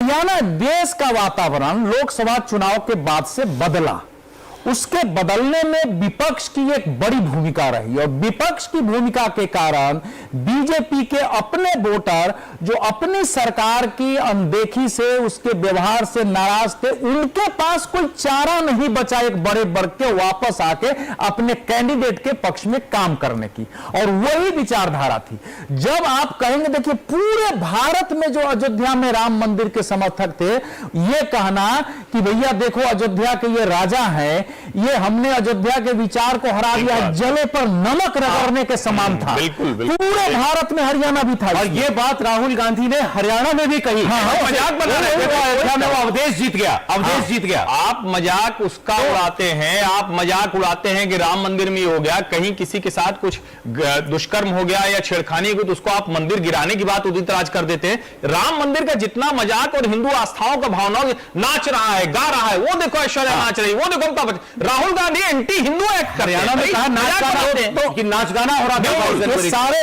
हरियाणा देश का वातावरण लोकसभा चुनाव के बाद से बदला। उसके बदलने में विपक्ष की एक बड़ी भूमिका रही और विपक्ष की भूमिका के कारण बीजेपी के अपने वोटर जो अपनी सरकार की अनदेखी से, उसके व्यवहार से नाराज थे, उनके पास कोई चारा नहीं बचा एक बड़े वर्ग के वापस आके अपने कैंडिडेट के पक्ष में काम करने की। और वही विचारधारा थी। जब आप कहेंगे, देखिए पूरे भारत में जो अयोध्या में राम मंदिर के समर्थक थे, ये कहना कि भैया देखो अयोध्या के ये राजा हैं, ये हमने अयोध्या के विचार को हरा दिया, जले पर नमक रगड़ने के समान था। बिल्कुल, बिल्कुल। पूरे भारत में हरियाणा भी था। और ये बात राहुल गांधी ने हरियाणा में भी कही। मजाक बना रहे थे, अयोध्या में वो अवधेश जीत गया, अवधेश जीत गया। आप मजाक उसका उड़ाते हैं, आप मजाक उड़ाते हैं कि राम मंदिर में हो गया, कहीं किसी के साथ कुछ दुष्कर्म हो गया या छेड़खानी हुई तो उसको आप मंदिर गिराने की बात उदित राज कर देते हैं। राम मंदिर का जितना मजाक और हिंदू आस्थाओं का भावनाओं नाच रहा है, गा रहा है, वो देखो ऐश्वर्या नाच रही, वो देखो अमिताभ बच्चन। राहुल गांधी एंटी हिंदू एक्ट हरियाणा में कहा नाच गाना तो कि नाच गाना हो रहा था। ये सारे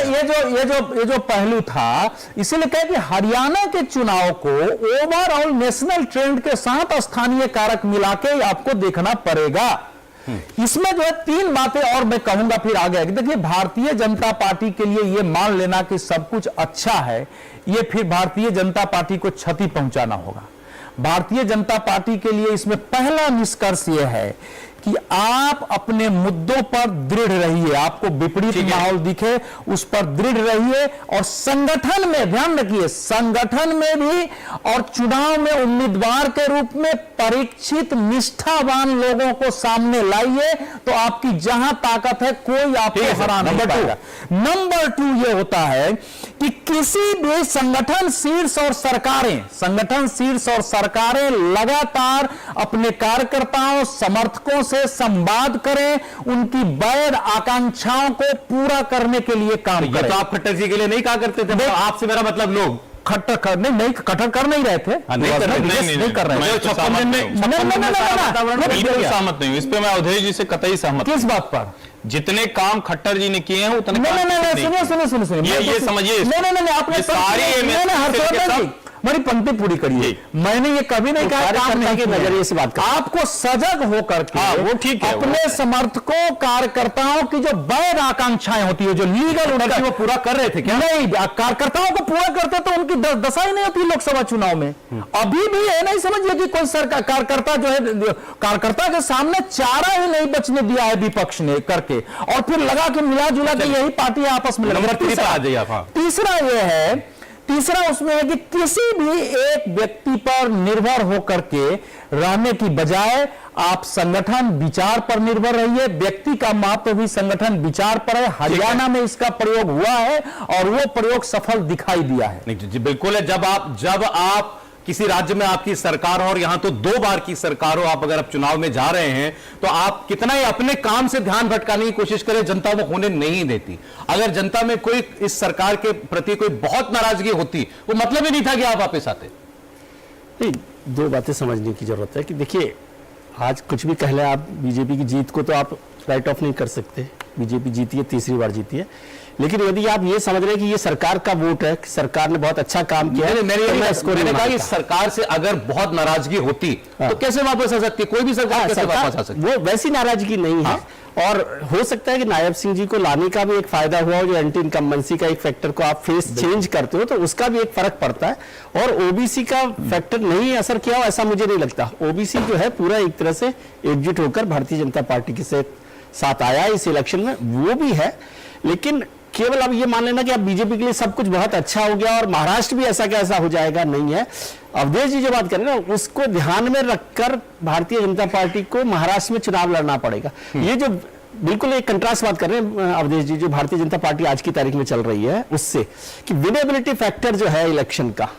ये जो पहलू था, इसीलिए कहे कि हरियाणा के चुनाव को ओवरऑल नेशनल ट्रेंड के साथ स्थानीय कारक मिला के आपको देखना पड़ेगा। इसमें जो है तीन बातें और मैं कहूंगा फिर आगे। देखिए भारतीय जनता पार्टी के लिए यह मान लेना कि सब कुछ अच्छा है, यह फिर भारतीय जनता पार्टी को क्षति पहुंचाना होगा। भारतीय जनता पार्टी के लिए इसमें पहला निष्कर्ष यह है कि आप अपने मुद्दों पर दृढ़ रहिए, आपको विपरीत माहौल दिखे उस पर दृढ़ रहिए और संगठन में ध्यान रखिए, संगठन में भी और चुनाव में उम्मीदवार के रूप में परीक्षित निष्ठावान लोगों को सामने लाइए, तो आपकी जहां ताकत है कोई आपको हरा नहीं पाएगा। नंबर 2 यह होता है कि किसी भी संगठन शीर्ष और सरकारें लगातार अपने कार्यकर्ताओं समर्थकों से संवाद करें, उनकी वैध आकांक्षाओं को पूरा करने के लिए काम करें। तो आप खट्टर जी के लिए नहीं कहा करते थे? आपसे मेरा मतलब लोग खट्टर करने नहीं, खट्टर कर नहीं रहे थे, नहीं कर रहे थे। 56 दिन में सहमत नहीं, इस पे मैं अवधेश जी से कतई सहमत। किस बात पर? जितने काम खट्टर जी ने किए हैं उतने सुनिए ये समझिए, नहीं आपने सारी मेरी पंक्ति पूरी करिए। मैंने ये कभी नहीं कहा काम नहीं के नजरिए से बात कर, आपको सजग होकर के वो ठीक है, अपने समर्थकों कार्यकर्ताओं की जो वैध आकांक्षाएं होती है, जो लीगल वो पूरा कर रहे थे क्या? नहीं, कार्यकर्ताओं को पूरा करते तो उनकी दशा ही नहीं होती लोकसभा चुनाव में। अभी भी ये नहीं समझिए कि कोई सरकार कार्यकर्ता जो है, कार्यकर्ता के सामने चारा ही नहीं बचने दिया है विपक्ष ने करके, और फिर लगा कि मिला जुला के यही पार्टी आपस में तीसरा उसमें है कि किसी भी एक व्यक्ति पर निर्भर होकर के रहने की बजाय आप संगठन विचार पर निर्भर रहिए। व्यक्ति का महत्व भी संगठन विचार पर है। हरियाणा में इसका प्रयोग हुआ है और वो प्रयोग सफल दिखाई दिया है। नहीं जी बिल्कुल है। जब आप किसी राज्य में आपकी सरकार हो और यहां तो 2 बार की सरकार हो, आप अगर आप चुनाव में जा रहे हैं तो आप कितना ही अपने काम से ध्यान भटकाने की कोशिश करें, जनता वो होने नहीं देती। अगर जनता में कोई इस सरकार के प्रति कोई बहुत नाराजगी होती, वो मतलब ही नहीं था कि आप वापस आते। नहीं, 2 बातें समझने की जरूरत है कि देखिए आज कुछ भी कह लें आप, बीजेपी की जीत को तो आप राइट ऑफ नहीं कर सकते। बीजेपी जीती है, तीसरी बार जीती है, लेकिन यदि आप ये समझ रहे हैं कि ये सरकार का वोट है, सरकार ने बहुत अच्छा काम किया है, मैंने कहा कि सरकार से अगर बहुत नाराजगी होती तो कैसे वापस आ सकती? कोई भी सरकार कैसे वापस आ सकती? वो वैसी नाराजगी नहीं है। और हो सकता है कि नायब सिंह जी को लाने का भी एक फायदा हुआ हो, जो एंटी इनकम्बेंसी का एक फैक्टर को आप फेस चेंज करते हो तो उसका भी एक फर्क पड़ता है। और ओबीसी का फैक्टर नहीं असर किया हो ऐसा मुझे नहीं लगता। ओबीसी जो है पूरा एक तरह से एकजुट होकर भारतीय जनता पार्टी के साथ आया इस इलेक्शन में, वो भी है। लेकिन केवल अब ये मान लेना कि अब बीजेपी के लिए सब कुछ बहुत अच्छा हो गया और महाराष्ट्र भी ऐसा कैसा हो जाएगा, नहीं है। अवधेश जी जो बात करें ना, उसको ध्यान में रखकर भारतीय जनता पार्टी को महाराष्ट्र में चुनाव लड़ना पड़ेगा। ये जो बिल्कुल एक कंट्रास्ट बात कर रहे हैं अवधेश जी, जो भारतीय जनता पार्टी आज की तारीख में चल रही है उससे, कि विनेबिलिटी फैक्टर जो है इलेक्शन का,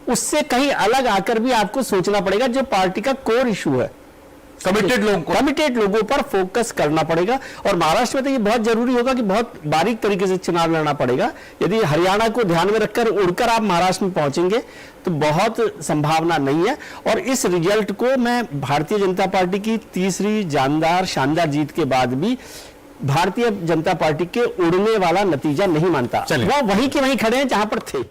उससे कहीं अलग आकर भी आपको सोचना पड़ेगा। जो पार्टी का कोर इशू है, कमिटेड लोगों पर फोकस करना पड़ेगा। और महाराष्ट्र में तो ये बहुत जरूरी होगा कि बहुत बारीक तरीके से चुनाव लड़ना पड़ेगा। यदि हरियाणा को ध्यान में रखकर उड़कर आप महाराष्ट्र में पहुंचेंगे तो बहुत संभावना नहीं है। और इस रिजल्ट को मैं भारतीय जनता पार्टी की तीसरी शानदार जीत के बाद भी भारतीय जनता पार्टी के उड़ने वाला नतीजा नहीं मानता। वो वहीं के वहीं खड़े हैं जहां पर थे।